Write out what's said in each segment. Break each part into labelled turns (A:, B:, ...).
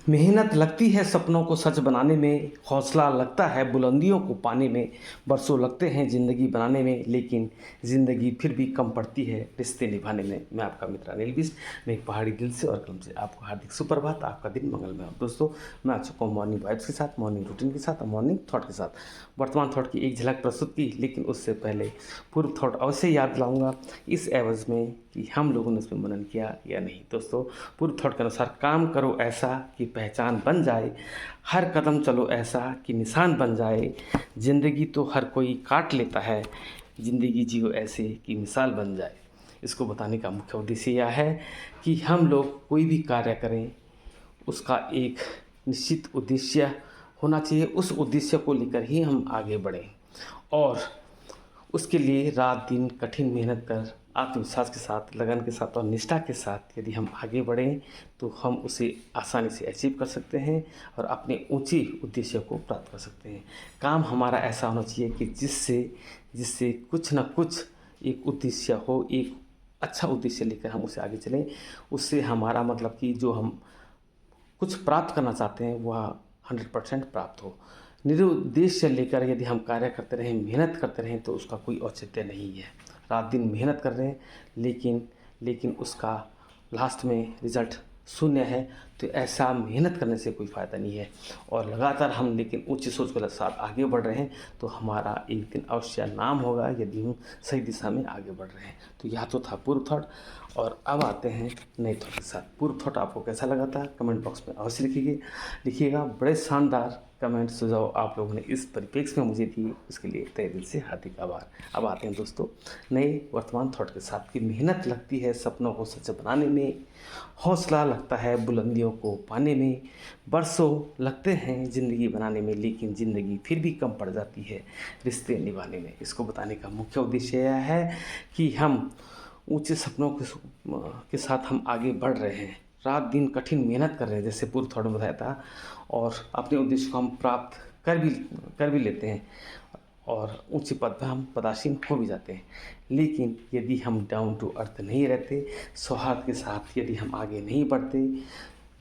A: मेहनत लगती है सपनों को सच बनाने में, हौसला लगता है बुलंदियों को पाने में, बरसों लगते हैं ज़िंदगी बनाने में, लेकिन ज़िंदगी फिर भी कम पड़ती है रिश्ते निभाने में। मैं आपका मित्र अनिल बिष्ट, मैं एक पहाड़ी दिल से और कलम से आपको हार्दिक सुप्रभात, आपका दिन मंगलमय हो। दोस्तों, मैं आ चुका हूँ मॉर्निंग वाइब्स के साथ, मॉर्निंग रूटीन के साथ और मॉर्निंग थॉट के साथ। वर्तमान थॉट की एक झलक प्रस्तुत की, लेकिन उससे पहले पूर्व थॉट अवश्य याद दिलाऊंगा, इस एवज में कि हम लोगों ने उसमें मनन किया या नहीं। दोस्तों, पूर्व थॉट के अनुसार काम करो ऐसा कि पहचान बन जाए, हर कदम चलो ऐसा कि निशान बन जाए, ज़िंदगी तो हर कोई काट लेता है, ज़िंदगी जियो ऐसे कि मिसाल बन जाए। इसको बताने का मुख्य उद्देश्य यह है कि हम लोग कोई भी कार्य करें, उसका एक निश्चित उद्देश्य होना चाहिए, उस उद्देश्य को लेकर ही हम आगे बढ़ें और उसके लिए रात दिन कठिन मेहनत कर आत्मविश्वास के साथ, लगन के साथ और निष्ठा के साथ यदि हम आगे बढ़ें तो हम उसे आसानी से अचीव कर सकते हैं और अपने ऊंचे उद्देश्य को प्राप्त कर सकते हैं। काम हमारा ऐसा होना चाहिए कि जिससे जिससे कुछ न कुछ एक उद्देश्य हो, एक अच्छा उद्देश्य लेकर हम उसे आगे चलें। उससे हमारा मतलब कि जो हम कुछ प्राप्त करना चाहते हैं वह 100% प्राप्त हो। निरुद्देश्य लेकर यदि हम कार्य करते रहें, मेहनत करते रहें तो उसका कोई औचित्य नहीं है। रात दिन मेहनत कर रहे हैं, लेकिन उसका लास्ट में रिज़ल्ट शून्य है, तो ऐसा मेहनत करने से कोई फ़ायदा नहीं है। और लगातार हम लेकिन उच्च सोच के साथ आगे बढ़ रहे हैं तो हमारा एक दिन अवश्य नाम होगा, यदि हम सही दिशा में आगे बढ़ रहे हैं। तो यह तो था पूर्व थॉट, और अब आते हैं नए थॉट के साथ। पूर्व थॉट आपको कैसा लगा था कमेंट बॉक्स में अवश्य लिखिएगा। बड़े शानदार कमेंट सुझाव आप लोगों ने इस परिप्रेक्ष्य में मुझे दिए, उसके लिए तहे दिल से हार्दिक आभार। अब आते हैं दोस्तों नए वर्तमान थॉट के साथ कि मेहनत लगती है सपनों को सच बनाने में, हौसला लगता है बुलंदियों को पाने में, बरसों लगते हैं ज़िंदगी बनाने में, लेकिन ज़िंदगी फिर भी कम पड़ जाती है रिश्ते निभाने में। इसको बताने का मुख्य उद्देश्य यह है कि हम ऊंचे सपनों के साथ हम आगे बढ़ रहे हैं, रात दिन कठिन मेहनत कर रहे हैं, जैसे पूर्व थोड़ा बताया था, और अपने उद्देश्य को हम प्राप्त कर भी लेते हैं और ऊंचे पद पर हम पदासीन हो भी जाते हैं। लेकिन यदि हम डाउन टू अर्थ नहीं रहते, सौहार्द के साथ यदि हम आगे नहीं बढ़ते,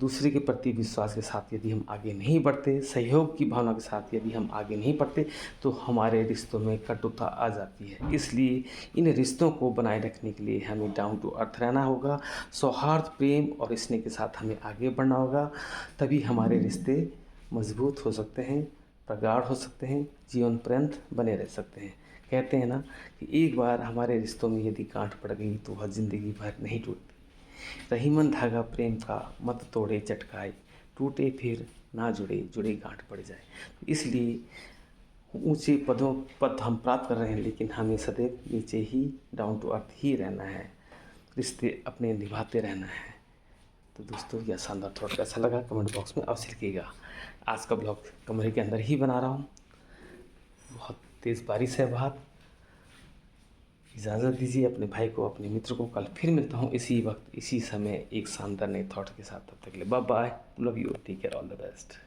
A: दूसरे के प्रति विश्वास के साथ यदि हम आगे नहीं बढ़ते, सहयोग की भावना के साथ यदि हम आगे नहीं बढ़ते, तो हमारे रिश्तों में कटुता आ जाती है। इसलिए इन रिश्तों को बनाए रखने के लिए हमें डाउन टू अर्थ रहना होगा, सौहार्द, प्रेम और स्नेह के साथ हमें आगे बढ़ना होगा। तभी हमारे रिश्ते मजबूत हो सकते हैं, प्रगाढ़ हो सकते हैं, जीवन पर्यंत बने रह सकते हैं। कहते हैं ना कि एक बार हमारे रिश्तों में यदि गांठ पड़ गई तो वह ज़िंदगी भर नहीं टूटती। रहीमन धागा प्रेम का मत तोड़े चटकाए, टूटे फिर ना जुड़े, जुड़े गांठ पड़ जाए। इसलिए ऊंचे पद हम प्राप्त कर रहे हैं, लेकिन हमें सदैव नीचे ही डाउन टू अर्थ ही रहना है, रिश्ते अपने निभाते रहना है। तो दोस्तों, यह शानदार थॉट कैसा लगा कमेंट बॉक्स में अवश्य लिखिएगा। आज का ब्लॉग कमरे के अंदर ही बना रहा हूँ, बहुत तेज़ बारिश है बाहर। इजाज़त दीजिए अपने भाई को, अपने मित्र को। कल फिर मिलता हूँ इसी वक्त, इसी समय, एक शानदार नए थॉट के साथ। तब तक के लिए bye bye, love you, take care, all the best.